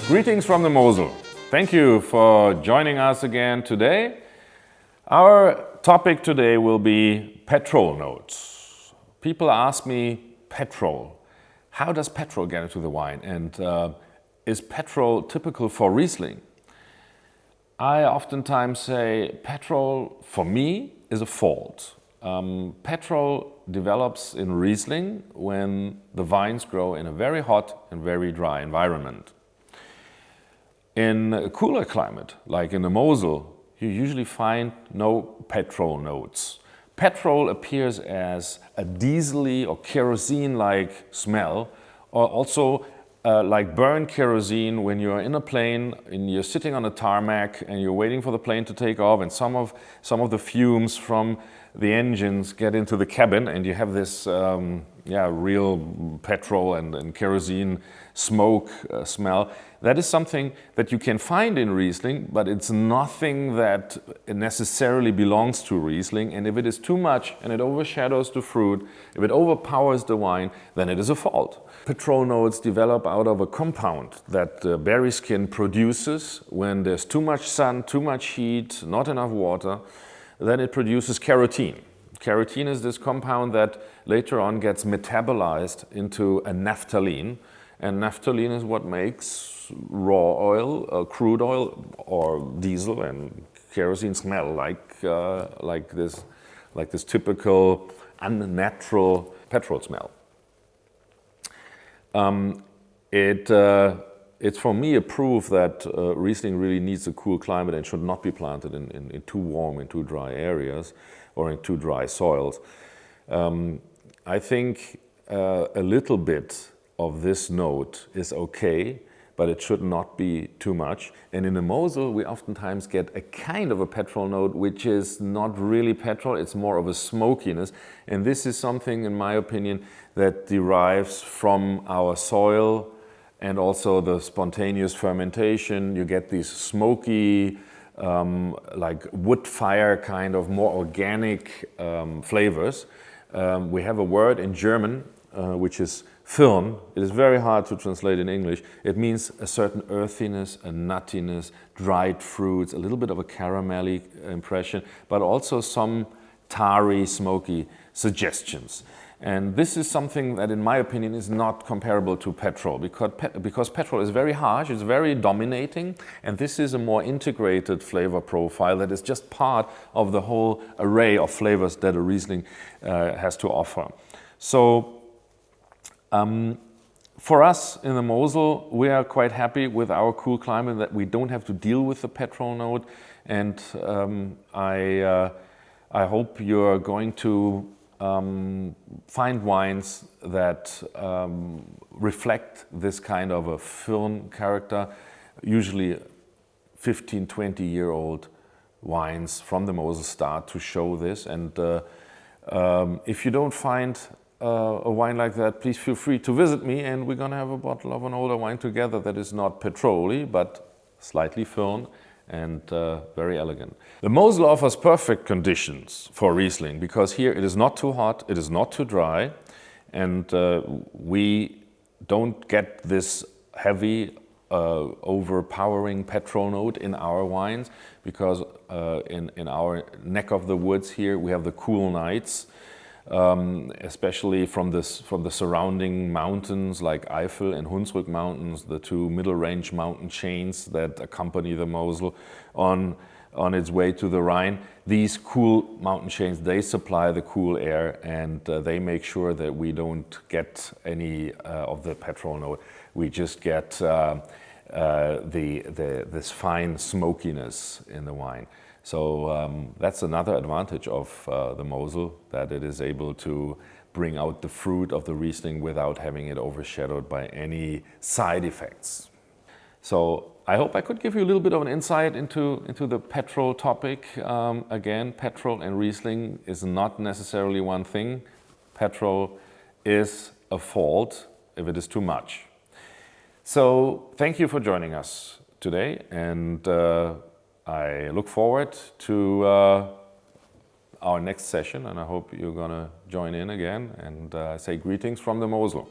Greetings from the Mosel. Thank you for joining us again today. Our topic today will be petrol notes. People ask me, petrol, how does petrol get into the wine? And is petrol typical for Riesling? I oftentimes say petrol, for me, is a fault. Petrol develops in Riesling when the vines grow in a very hot and very dry environment. In a cooler climate, like in the Mosel, you usually find no petrol notes. Petrol appears as a diesel-y or kerosene-like smell, or also like burnt kerosene when you're in a plane and you're sitting on a tarmac and you're waiting for the plane to take off, and some of the fumes from the engines get into the cabin, and you have this real petrol and kerosene smoke smell. That is something that you can find in Riesling, but it's nothing that necessarily belongs to Riesling. And if it is too much and it overshadows the fruit, if it overpowers the wine, then it is a fault. Petrol notes develop out of a compound that the berry skin produces when there's too much sun, too much heat, not enough water. Then it produces kerosene. Kerosene is this compound that later on gets metabolized into a naphthalene. And naphthalene is what makes raw oil, crude oil, or diesel and kerosene smell like this typical unnatural petrol smell. It's for me a proof that Riesling really needs a cool climate and should not be planted in too warm and too dry areas or in too dry soils. I think a little bit of this note is okay, but it should not be too much. And in the Mosel, we oftentimes get a kind of a petrol note, which is not really petrol, it's more of a smokiness. And this is something, in my opinion, that derives from our soil and also the spontaneous fermentation. You get these smoky, like wood fire kind of more organic flavors. We have a word in German, which is Firn. It is very hard to translate in English. It means a certain earthiness, a nuttiness, dried fruits, a little bit of a caramelly impression, but also some tarry, smoky suggestions. And this is something that, in my opinion, is not comparable to petrol, because petrol is very harsh, it's very dominating, and this is a more integrated flavor profile that is just part of the whole array of flavors that a Riesling has to offer. So, for us in the Mosel, we are quite happy with our cool climate that we don't have to deal with the petrol note, and I hope you're going to find wines that reflect this kind of a Firn character, usually 15, 20-year-old wines from the Mosel start to show this. And if you don't find a wine like that, please feel free to visit me, and we're going to have a bottle of an older wine together that is not petrol-y, but slightly Firn and very elegant. The Mosel offers perfect conditions for Riesling because here it is not too hot, it is not too dry, and we don't get this heavy, overpowering petrol note in our wines because in our neck of the woods here we have the cool nights. Especially from the surrounding mountains like Eifel and Hunsrück mountains, the two middle range mountain chains that accompany the Mosel on its way to the Rhine. These cool mountain chains, they supply the cool air, and they make sure that we don't get any of the petrol note. We just get this fine smokiness in the wine. So that's another advantage of the Mosel, that it is able to bring out the fruit of the Riesling without having it overshadowed by any side effects. So I hope I could give you a little bit of an insight into the petrol topic. Again, petrol and Riesling is not necessarily one thing. Petrol is a fault if it is too much. So thank you for joining us today, and I look forward to our next session, and I hope you're going to join in again, and say greetings from the Mosel.